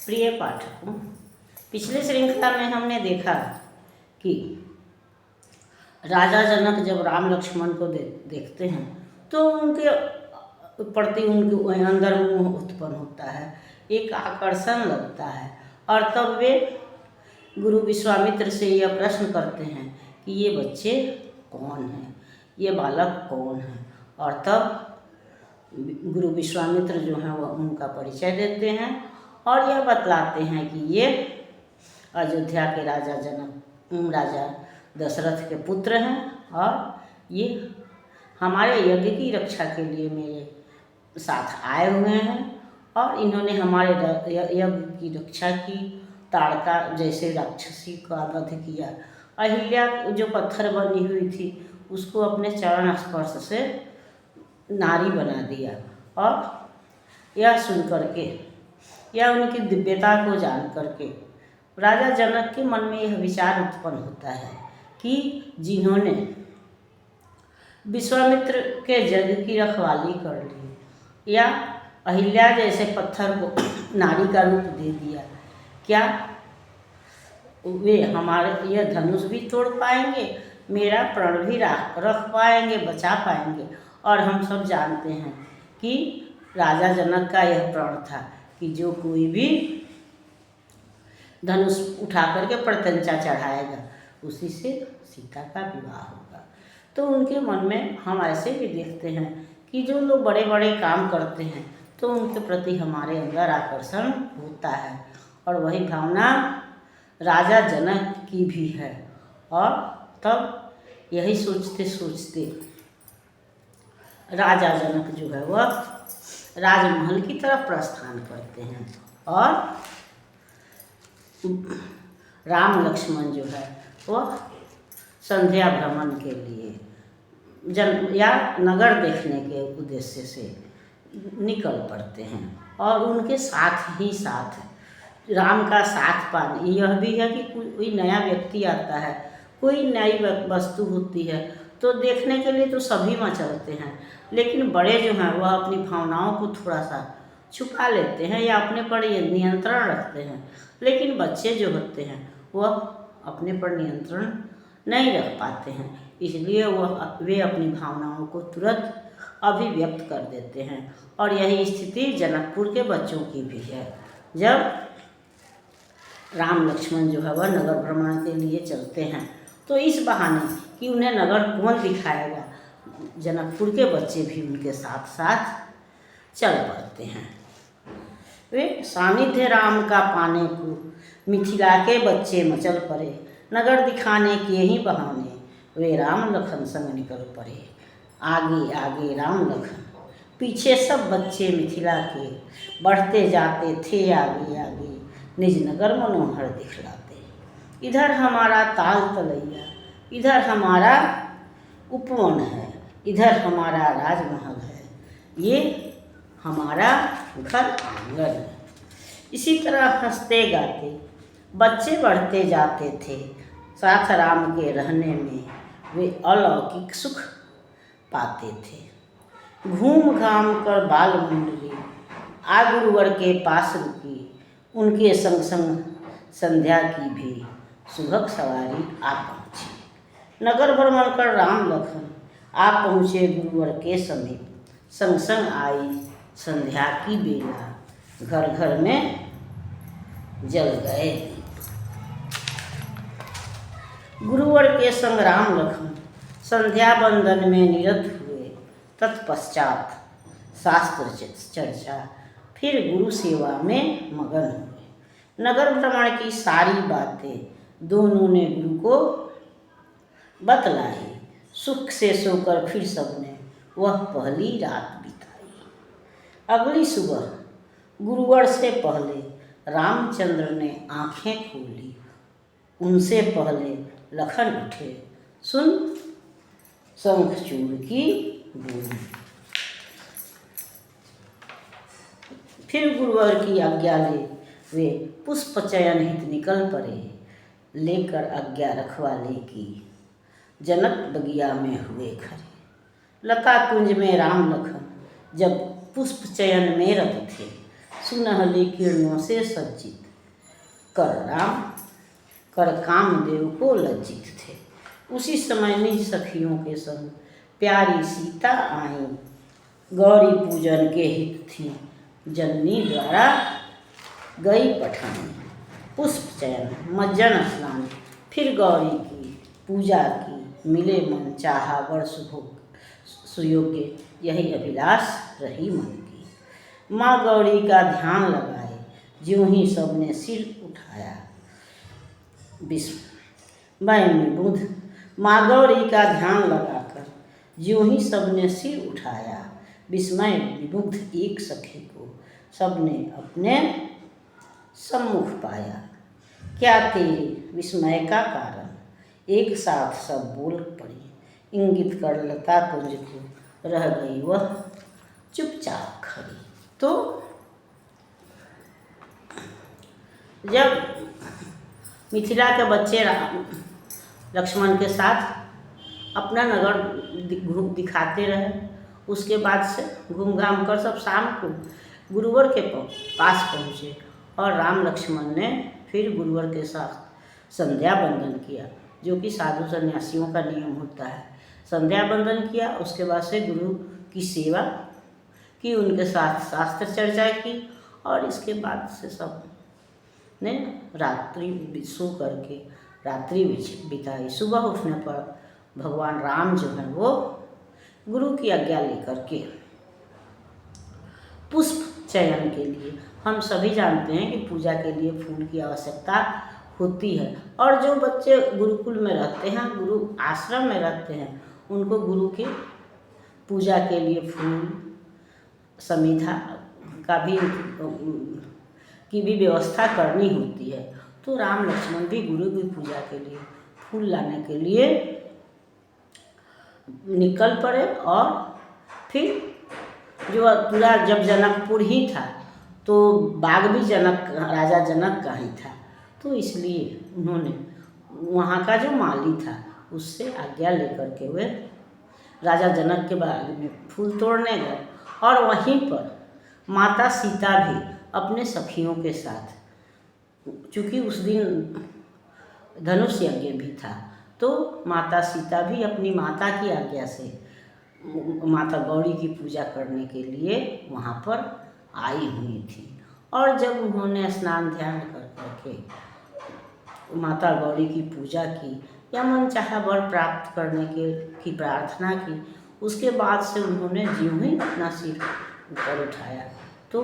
प्रिय पाठकों, पिछले श्रृंखला में हमने देखा कि राजा जनक जब राम लक्ष्मण को देखते हैं तो उनके प्रति उनके अंदर मोह उत्पन्न होता है, एक आकर्षण लगता है। और तब वे गुरु विश्वामित्र से यह प्रश्न करते हैं कि ये बच्चे कौन हैं, ये बालक कौन है। और तब गुरु विश्वामित्र जो हैं वह उनका परिचय देते हैं और यह बतलाते हैं कि ये अयोध्या के राजा दशरथ के पुत्र हैं और ये हमारे यज्ञ की रक्षा के लिए मेरे साथ आए हुए हैं और इन्होंने हमारे यज्ञ की रक्षा की। ताड़का जैसे राक्षसी का वध किया, अहिल्या जो पत्थर बनी हुई थी उसको अपने चरण स्पर्श से नारी बना दिया। और यह सुन करके या उनकी दिव्यता को जान करके राजा जनक के मन में यह विचार उत्पन्न होता है कि जिन्होंने विश्वामित्र के यज्ञ की रखवाली कर ली या अहिल्या जैसे पत्थर को नारी का रूप दे दिया, क्या वे हमारे यह धनुष भी तोड़ पाएंगे, मेरा प्राण भी रख पाएंगे, बचा पाएंगे। और हम सब जानते हैं कि राजा जनक का यह प्रण था कि जो कोई भी धनुष उठा करके प्रत्यंचा चढ़ाएगा उसी से सीता का विवाह होगा। तो उनके मन में हम ऐसे भी देखते हैं कि जो लोग बड़े बड़े काम करते हैं तो उनके प्रति हमारे अंदर आकर्षण होता है। और वही भावना राजा जनक की भी है। और तब यही सोचते सोचते राजा जनक जो है वह राजमहल की तरफ प्रस्थान करते हैं और राम लक्ष्मण जो है वह संध्या भ्रमण के लिए या नगर देखने के उद्देश्य से निकल पड़ते हैं। और उनके साथ ही साथ राम का साथ पाने यह भी है कि कोई नया व्यक्ति आता है, कोई नई वस्तु होती है तो देखने के लिए तो सभी मचलते हैं, लेकिन बड़े जो हैं वह अपनी भावनाओं को थोड़ा सा छुपा लेते हैं या अपने पर नियंत्रण रखते हैं। लेकिन बच्चे जो होते हैं वह अपने पर नियंत्रण नहीं रख पाते हैं, इसलिए वे अपनी भावनाओं को तुरंत अभिव्यक्त कर देते हैं। और यही स्थिति जनकपुर के बच्चों की भी है। जब राम लक्ष्मण जो है वह नगर भ्रमण के लिए चलते हैं तो इस बहाने कि उन्हें नगर कौन दिखाएगा, जनकपुर के बच्चे भी उनके साथ साथ चल पड़ते हैं। वे सानिध्य राम का पाने को मिथिला के बच्चे मचल पड़े, नगर दिखाने के ही बहाने वे राम लखन संग निकल पड़े। आगे आगे राम लखन, पीछे सब बच्चे मिथिला के, बढ़ते जाते थे आगे आगे, निज नगर मनोहर दिखलाते। इधर हमारा ताल तलैया, इधर हमारा उपवन है, इधर हमारा राजमहल है, ये हमारा घर आंगन है। इसी तरह हंसते गाते बच्चे बढ़ते जाते थे, साथ राम के रहने में वे अलौकिक सुख पाते थे। घूम घाम कर बाल मुंडली आ गुरुवर के पास रुकी, उनके संग संग संध्या की भी सुबह सवारी आ पहुँची। नगर भ्रमण कर राम लखन आ पहुँचे गुरुवर के समीप, संग संग आई संध्या की बेला, घर घर में जल गए दीप। गुरुवर के संग राम लखन संध्या बंदन में निरत हुए, तत्पश्चात शास्त्र चर्चा, फिर गुरु सेवा में मगन हुए। नगर भ्रमण की सारी बातें दोनों ने गुरु को बतलाई। सुख से सोकर फिर सबने वह पहली रात बिताई। अगली सुबह गुरुवर से पहले रामचंद्र ने आंखें खोली, उनसे पहले लखन उठे, सुन शंखचूड़ की बोली। फिर गुरुवर की आज्ञा ले वे पुष्प चयन हित निकल पड़े, लेकर आज्ञा रखवाले की जनक बगिया में हुए खड़े। लता कुंज में राम लखन जब पुष्प चयन में रत थे, सुनहली किरणों से सज्जित कर कामदेव को लज्जित थे। उसी समय निज सखियों के संग प्यारी सीता आई, गौरी पूजन के हित थी जननी द्वारा गई पठानी। पुष्प चयन मज्जन स्नान फिर गौरी की पूजा की, मिले मन चाहा वर सुयोग्य, यही अभिलाष रही मन की। माँ गौरी का ध्यान लगाए ज्यों ही सबने सिर उठाया, विस्मय में बुध। माँ गौरी का ध्यान लगाकर ज्यों ही सबने सिर उठाया, विस्मय विमुग्ध एक सखी को सबने अपने सम्मुख पाया। क्या तेरे विस्मय का कारण, एक साथ सब बोल पड़ी, इंगित कर लता कुंज को रह गई वह चुपचाप खड़ी। तो जब मिथिला के बच्चे लक्ष्मण के साथ अपना नगर दिखाते रहे, उसके बाद से घूम घाम कर सब शाम को गुरुवर के पास पहुँचे और राम लक्ष्मण ने फिर गुरुवर के साथ संध्या बंदन किया, जो कि साधु सन्यासियों का नियम होता है। संध्या बंदन किया, उसके बाद से गुरु की सेवा की, उनके साथ शास्त्र चर्चा की और इसके बाद से सब ने रात्रि सो करके रात्रि बिताई। सुबह उठने पर भगवान राम जो है वो गुरु की आज्ञा लेकर के पुष्प चयन के लिए, हम सभी जानते हैं कि पूजा के लिए फूल की आवश्यकता होती है, और जो बच्चे गुरुकुल में रहते हैं, गुरु आश्रम में रहते हैं, उनको गुरु की पूजा के लिए फूल समिधा का भी की भी व्यवस्था करनी होती है। तो राम लक्ष्मण भी गुरु की पूजा के लिए फूल लाने के लिए निकल पड़े। और फिर जो पूरा जब जनकपुर ही था तो बाग भी राजा जनक का ही था, तो इसलिए उन्होंने वहाँ का जो माली था उससे आज्ञा लेकर के वे राजा जनक के बाग में फूल तोड़ने गए। और वहीं पर माता सीता भी अपने सखियों के साथ, चूँकि उस दिन धनुष यज्ञ भी था, तो माता सीता भी अपनी माता की आज्ञा से माता गौरी की पूजा करने के लिए वहाँ पर आई हुई थी। और जब उन्होंने स्नान ध्यान कर करके माता गौरी की पूजा की या मनचाहा वर प्राप्त करने की प्रार्थना की, उसके बाद से उन्होंने ज्यों ही अपना सिर ऊपर उठाया तो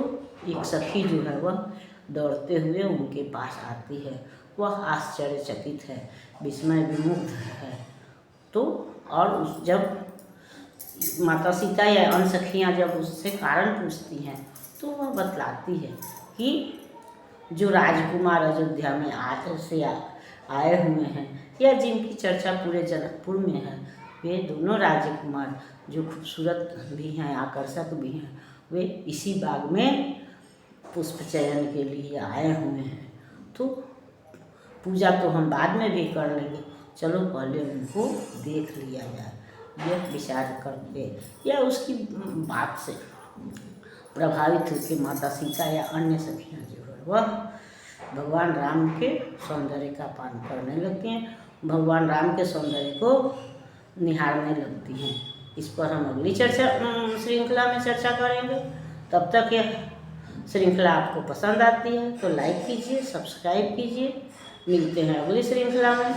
एक सखी जो है वह दौड़ते हुए उनके पास आती है। वह आश्चर्यचकित है, विस्मय विमुग्ध है। तो और जब माता सीता या अन्य सखियाँ जब उससे कारण पूछती हैं तो वह बतलाती है कि जो राजकुमार अयोध्या में आए हुए हैं या जिनकी चर्चा पूरे जनकपुर में है, वे दोनों राजकुमार जो खूबसूरत भी हैं, आकर्षक भी हैं, वे इसी बाग में पुष्प चयन के लिए आए हुए हैं। तो पूजा तो हम बाद में भी कर लेंगे, चलो पहले उनको देख लिया जाए, यह विचार करके या उसकी बात से प्रभावित होकर माता सीता या अन्य सखियाँ जो है वह भगवान राम के सौंदर्य का पान करने लगती हैं, भगवान राम के सौंदर्य को निहारने लगती हैं। इस पर हम अगली श्रृंखला में चर्चा करेंगे। तब तक यह श्रृंखला आपको पसंद आती है तो लाइक कीजिए, सब्सक्राइब कीजिए। मिलते हैं अगली श्रृंखला में,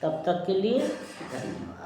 तब तक के लिए धन्यवाद।